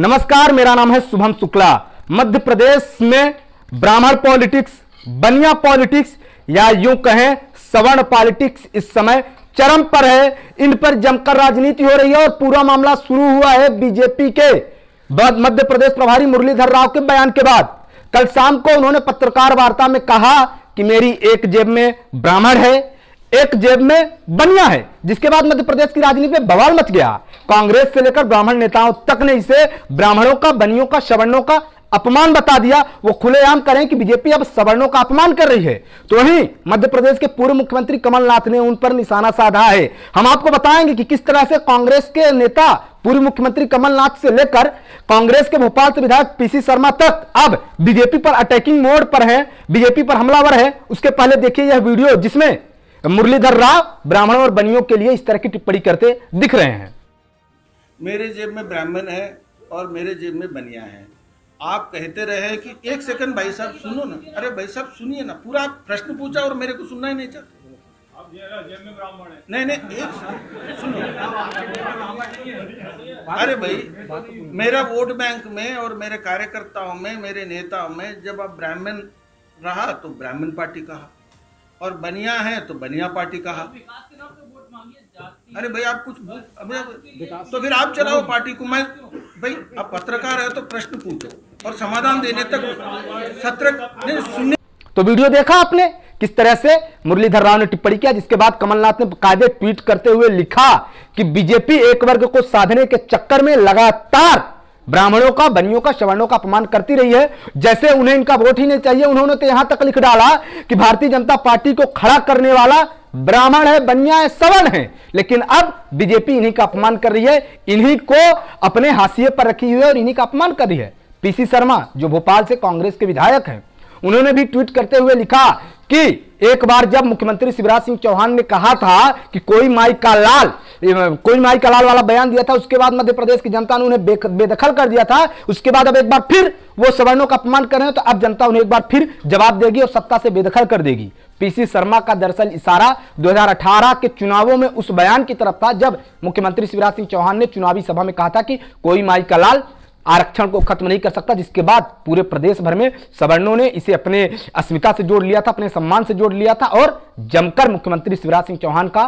नमस्कार, मेरा नाम है शुभम शुक्ला। मध्य प्रदेश में ब्राह्मण पॉलिटिक्स, बनिया पॉलिटिक्स या यूं कहें सवर्ण पॉलिटिक्स इस समय चरम पर है। इन पर जमकर राजनीति हो रही है और पूरा मामला शुरू हुआ है बीजेपी के मध्य प्रदेश प्रभारी मुरलीधर राव के बयान के बाद। कल शाम को उन्होंने पत्रकार वार्ता में कहा कि मेरी एक जेब में ब्राह्मण है, एक जेब में बनिया है, जिसके बाद मध्य प्रदेश की राजनीति में बवाल मच गया। कांग्रेस से लेकर ब्राह्मण नेताओं तक ने इसे ब्राह्मणों का, बनियों का, सवर्णों का अपमान बता दिया। वो खुलेआम करें कि बीजेपी अब सवर्णों का अपमान कर रही है। तो वहीं मध्य प्रदेश के पूर्व मुख्यमंत्री कमलनाथ ने उन पर निशाना साधा है। हम आपको बताएंगे कि किस तरह से कांग्रेस के नेता पूर्व मुख्यमंत्री कमलनाथ से लेकर कांग्रेस के भोपाल से विधायक पीसी शर्मा तक अब बीजेपी पर अटैकिंग मोड पर है, बीजेपी पर हमलावर है। उसके पहले देखिए यह वीडियो जिसमें मुरलीधर राव ब्राह्मणों और बनियों के लिए इस तरह की टिप्पणी करते दिख रहे हैं। मेरे जेब में ब्राह्मण है और मेरे जेब में बनिया है। आप कहते रहे कि एक सेकंड भाई साहब सुनो ना। अरे भाई साहब सुनिए ना, पूरा प्रश्न पूछा और मेरे को सुनना ही नहीं चाहते। जेब में ब्राह्मण है। नहीं एक सुनो। अरे भाई, मेरा वोट बैंक में और मेरे कार्यकर्ताओं में, मेरे नेताओं में जब आप ब्राह्मण रहा तो ब्राह्मण पार्टी कहा और बनिया है तो बनिया पार्टी कहा। अरे भाई आप कुछ तो फिर आप चलाओ पार्टी को। मैं भाई आप पत्रकार है तो प्रश्न पूछो और समाधान देने तक सत्र सुनने। तो वीडियो देखा आपने किस तरह से मुरलीधर राव ने टिप्पणी किया, जिसके बाद कमलनाथ ने कायदे ट्वीट करते हुए लिखा कि बीजेपी एक वर्ग को साधने के चक्कर में लगातार ब्राह्मणों का, बनियों का, सवर्णों का अपमान करती रही है, जैसे उन्हें इनका वोट ही नहीं चाहिए। उन्होंने तो यहां तक लिख डाला कि भारतीय जनता पार्टी को खड़ा करने वाला ब्राह्मण है, बनिया है, सवर्ण है। लेकिन अब बीजेपी इन्हीं का अपमान कर रही है, इन्हीं को अपने हाशिए पर रखी हुई है और इन्हीं का अपमान कर रही है। पीसी शर्मा जो भोपाल से कांग्रेस के विधायक हैं, उन्होंने भी ट्वीट करते हुए लिखा कि एक बार जब मुख्यमंत्री शिवराज सिंह चौहान ने कहा था कि कोई माई का लाल वाला बयान दिया था, उसके बाद मध्य प्रदेश की जनता ने उन्हें बेदखल कर दिया था। उसके बाद अब एक बार फिर वो सवर्णों का अपमान कर रहे हैं, तो अब जनता उन्हें एक बार फिर जवाब देगी और सत्ता से बेदखल कर देगी। पीसी शर्मा का दरअसल इशारा 2018 के चुनावों में उस बयान की तरफ था जब मुख्यमंत्री शिवराज सिंह चौहान ने चुनावी सभा में कहा था कि कोई माई का लाल आरक्षण को खत्म नहीं कर सकता, जिसके बाद पूरे प्रदेश भर में सवर्णों ने इसे अपने अस्मिता से जोड़ लिया था, अपने सम्मान से जोड़ लिया था और जमकर मुख्यमंत्री शिवराज सिंह चौहान का,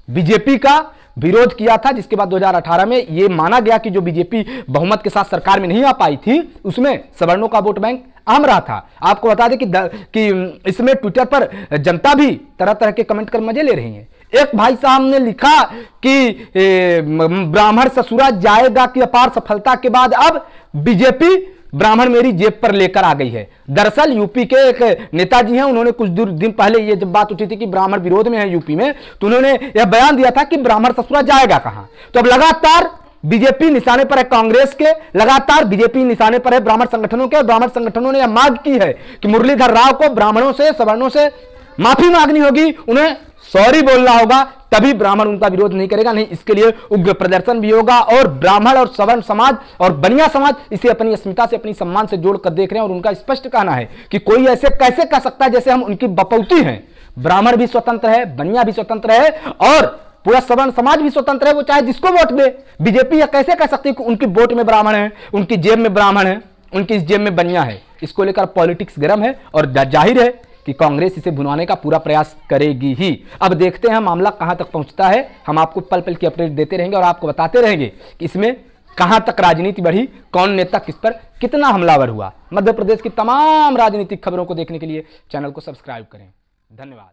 बीजेपी का विरोध किया था। जिसके बाद 2018 में यह माना गया कि जो बीजेपी बहुमत के साथ सरकार में नहीं आ पाई थी, उसमें सवर्णों का वोट बैंक अहम रहा था। आपको बता दें कि इसमें ट्विटर पर जनता भी तरह तरह के कमेंट कर मजे ले रही है। एक भाई साहब ने लिखा कि ब्राह्मण ससुरा जाएगा की अपार सफलता के बाद अब बीजेपी ब्राह्मण मेरी जेब पर लेकर आ गई है। दरअसल यूपी के एक नेताजी हैं, उन्होंने कुछ दिन पहले ये जब बात उठी थी कि ब्राह्मण विरोध में है यूपी में, तो उन्होंने यह बयान दिया था कि ब्राह्मण ससुरा जाएगा कहां। तो अब लगातार बीजेपी निशाने पर है कांग्रेस के, लगातार बीजेपी निशाने पर है ब्राह्मण संगठनों के, और ब्राह्मण संगठनों ने यह मांग की है कि मुरलीधर राव को ब्राह्मणों से, सवर्णों से माफी मांगनी होगी, उन्हें सॉरी बोलना होगा, तभी ब्राह्मण उनका विरोध नहीं करेगा। नहीं, इसके लिए उग्र प्रदर्शन भी होगा और ब्राह्मण और सवर्ण समाज और बनिया समाज इसे अपनी अस्मिता से, अपनी सम्मान से जोड़कर देख रहे हैं। और उनका स्पष्ट कहना है कि कोई ऐसे कैसे कह सकता है जैसे हम उनकी बपौती हैं। ब्राह्मण भी स्वतंत्र है, बनिया भी स्वतंत्र है और पूरा सवर्ण समाज भी स्वतंत्र है, वो चाहे जिसको वोट दे। बीजेपी यह कैसे कह सकती है कि उनकी वोट में ब्राह्मण है, उनकी जेब में ब्राह्मण है, उनकी जेब में बनिया है। इसको लेकर पॉलिटिक्स गर्म है और जाहिर है कि कांग्रेस इसे भुनाने का पूरा प्रयास करेगी ही। अब देखते हैं मामला कहां तक पहुंचता है। हम आपको पल पल की अपडेट देते रहेंगे और आपको बताते रहेंगे कि इसमें कहां तक राजनीति बढ़ी, कौन नेता किस पर कितना हमलावर हुआ। मध्य प्रदेश की तमाम राजनीतिक खबरों को देखने के लिए चैनल को सब्सक्राइब करें। धन्यवाद।